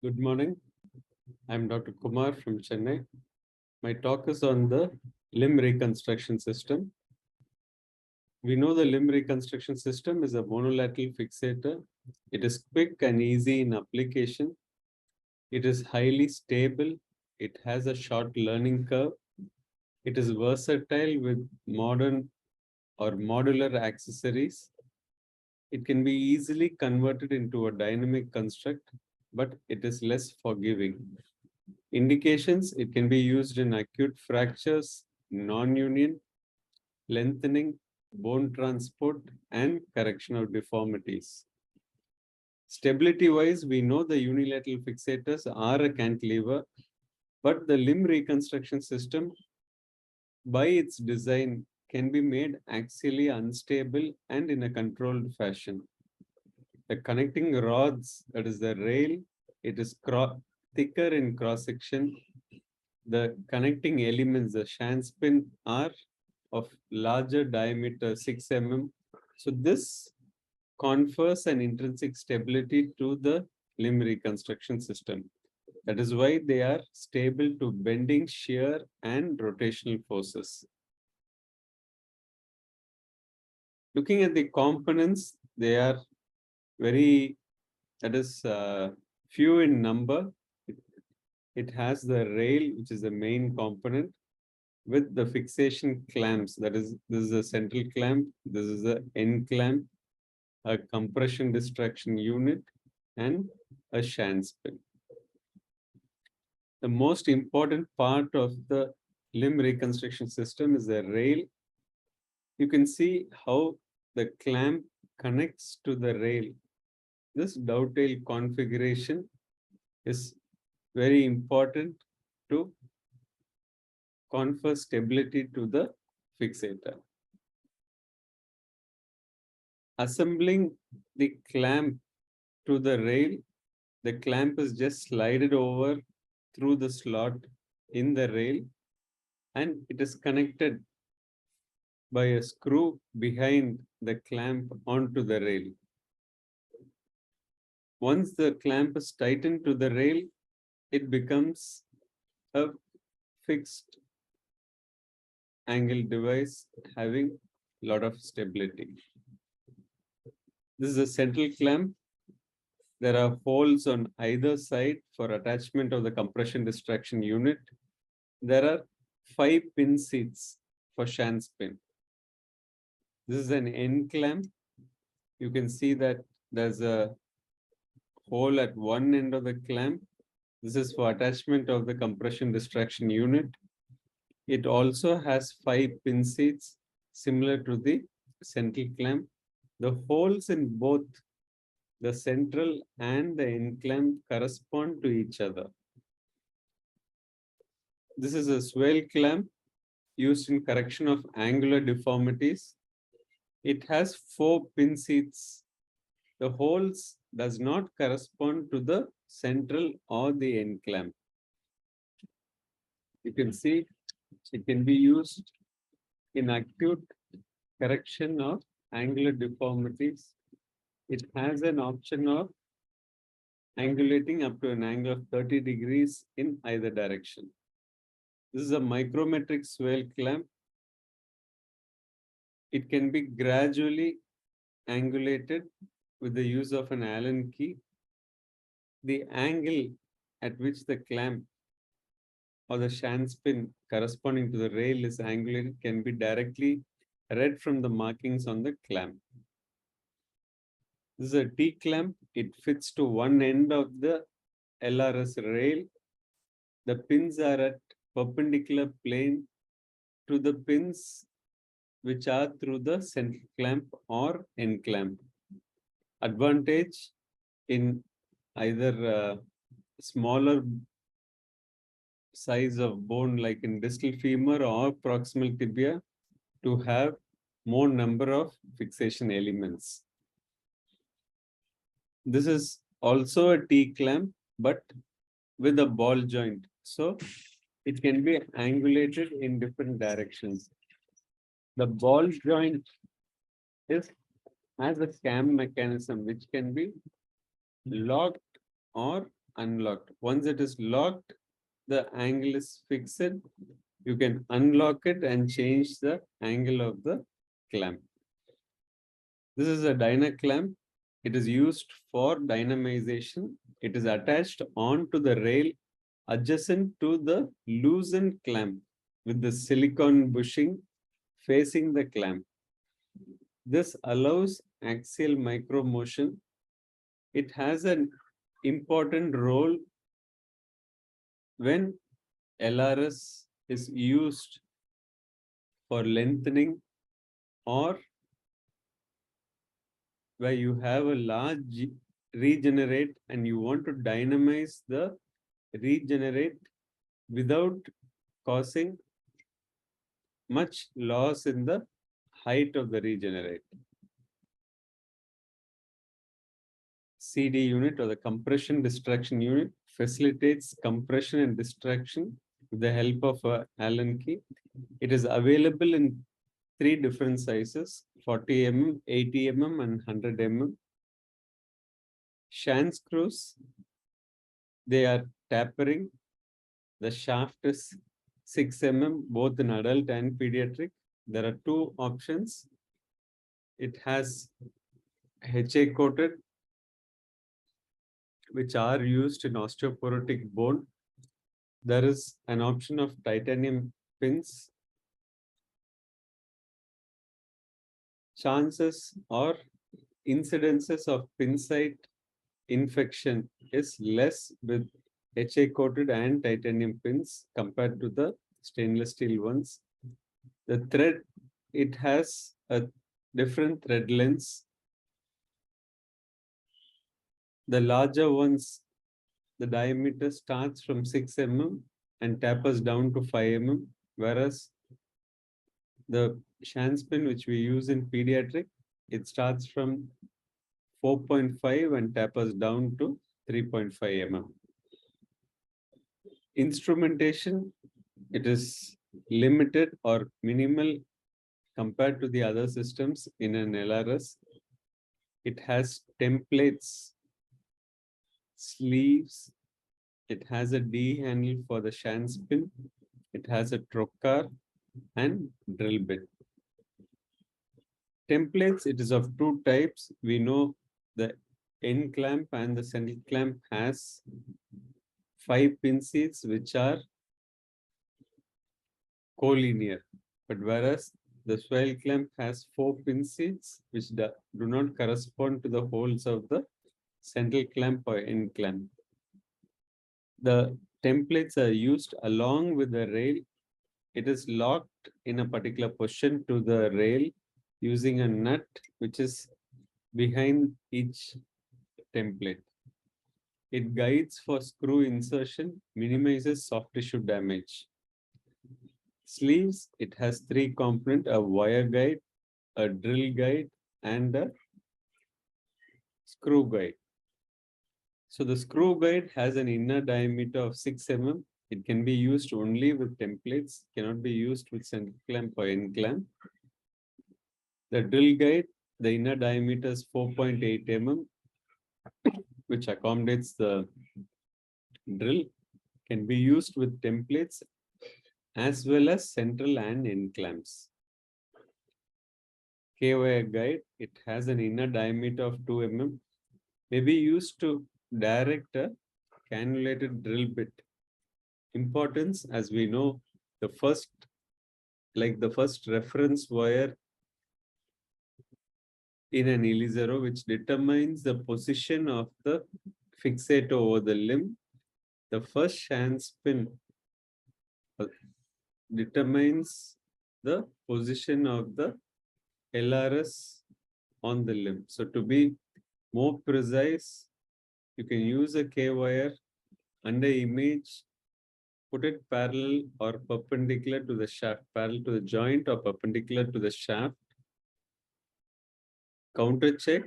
Good morning. I'm Dr. Kumar from Chennai. My talk is on the limb reconstruction system. We know the limb reconstruction system is a monolateral fixator. It is quick and easy in application. It is highly stable. It has a short learning curve. It is versatile with modern or modular accessories. It can be easily converted into a dynamic construct, but it is less forgiving. Indications, it can be used in acute fractures, non-union, lengthening, bone transport, and correction of deformities. Stability-wise, we know the unilateral fixators are a cantilever, but the limb reconstruction system, by its design, can be made axially unstable and in a controlled fashion. The connecting rods, that is the rail, it is thicker in cross-section. The connecting elements, the Schanz pin, are of larger diameter, 6 mm. So this confers an intrinsic stability to the limb reconstruction system. That is why they are stable to bending, shear, and rotational forces. Looking at the components, they are few in number. It has the rail, which is the main component, with the fixation clamps. That is, this is a central clamp, this is the end clamp, a compression distraction unit, and a Schanz pin. The most important part of the limb reconstruction system is the rail. You can see how the clamp connects to the rail. This dovetail configuration is very important to confer stability to the fixator. Assembling the clamp to the rail, the clamp is just slided over through the slot in the rail, and it is connected by a screw behind the clamp onto the rail. Once the clamp is tightened to the rail, it becomes a fixed angle device having a lot of stability. This is a central clamp. There are holes on either side for attachment of the compression distraction unit. There are 5 pin seats for Schanz pin. This is an end clamp. You can see that there's a hole at one end of the clamp. This is for attachment of the compression distraction unit. It also has 5 pin seats similar to the central clamp. The holes in both the central and the end clamp correspond to each other. This is a Swivel clamp used in correction of angular deformities. It has 4 pin seats. The holes does not correspond to the central or the end clamp. You can see it can be used in acute correction of angular deformities. It has an option of angulating up to an angle of 30 degrees in either direction. This is a micrometric Swivel clamp. It can be gradually angulated with the use of an Allen key. The angle at which the clamp or the Schanz pin corresponding to the rail is angulated can be directly read from the markings on the clamp. This is a T-clamp. It fits to one end of the LRS rail. The pins are at perpendicular plane to the pins which are through the central clamp or end clamp. Advantage in either smaller size of bone like in distal femur or proximal tibia to have more number of fixation elements. This is also a T-clamp, but with a ball joint. So it can be angulated in different directions. The ball joint has a cam mechanism which can be locked or unlocked. Once it is locked, the angle is fixed. You can unlock it and change the angle of the clamp. This is a Dyna Clamp. It is used for dynamization. It is attached onto the rail adjacent to the loosened clamp with the silicone bushing facing the clamp. This allows axial micro motion. It has an important role when LRS is used for lengthening or where you have a large regenerate and you want to dynamize the regenerate without causing much loss in the height of the regenerate. CD unit or the compression distraction unit facilitates compression and distraction with the help of a Allen key. It is available in 3 different sizes: 40 mm, 80 mm, and 100 mm. Schanz screws, they are tapering. The shaft is 6 mm, both in adult and pediatric. There are 2 options. It has HA coated, which are used in osteoporotic bone. There is an option of titanium pins. Chances or incidences of pin site infection is less with HA coated and titanium pins compared to the stainless steel ones. The thread, it has a different thread length. The larger ones, the diameter starts from 6 mm and tapers down to 5 mm, whereas the Schanz pin, which we use in pediatric, it starts from 4.5 and tapers down to 3.5 mm. Instrumentation, it is limited or minimal compared to the other systems in an LRS. It has templates, sleeves. It has a D handle for the Schanz pin. It has a trocar and drill bit. Templates, it is of 2 types. We know the end clamp and the central clamp has 5 pin seats which are collinear, but whereas the Swivel clamp has 4 pin seats which do not correspond to the holes of the central clamp or end clamp. The templates are used along with the rail. It is locked in a particular position to the rail using a nut which is behind each template. It guides for screw insertion, minimizes soft tissue damage. Sleeves, it has 3 components: a wire guide, a drill guide, and a screw guide. So the screw guide has an inner diameter of 6 mm. It can be used only with templates, cannot be used with center clamp or end clamp. The drill guide, the inner diameter is 4.8 mm, which accommodates the drill, can be used with templates as well as central and end clamps. K-wire guide, it has an inner diameter of 2 mm, may be used to direct a cannulated drill bit. Importance, as we know, the first reference wire in an Ilizarov, which determines the position of the fixator over the limb. The first Schanz pin determines the position of the LRS on the limb. So to be more precise, you can use a K-wire under image, put it parallel or perpendicular to the shaft, parallel to the joint or perpendicular to the shaft. Counter check,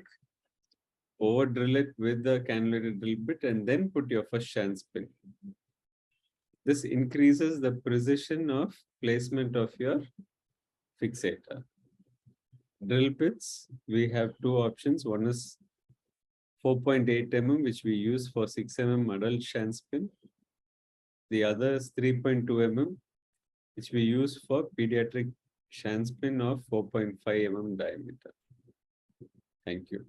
over drill it with the cannulated drill bit, and then put your first Schanz pin. This increases the precision of placement of your fixator. Drill bits, we have 2 options. One is 4.8 mm, which we use for 6 mm adult Schanz pin. The other is 3.2 mm, which we use for pediatric Schanz pin of 4.5 mm diameter. Thank you.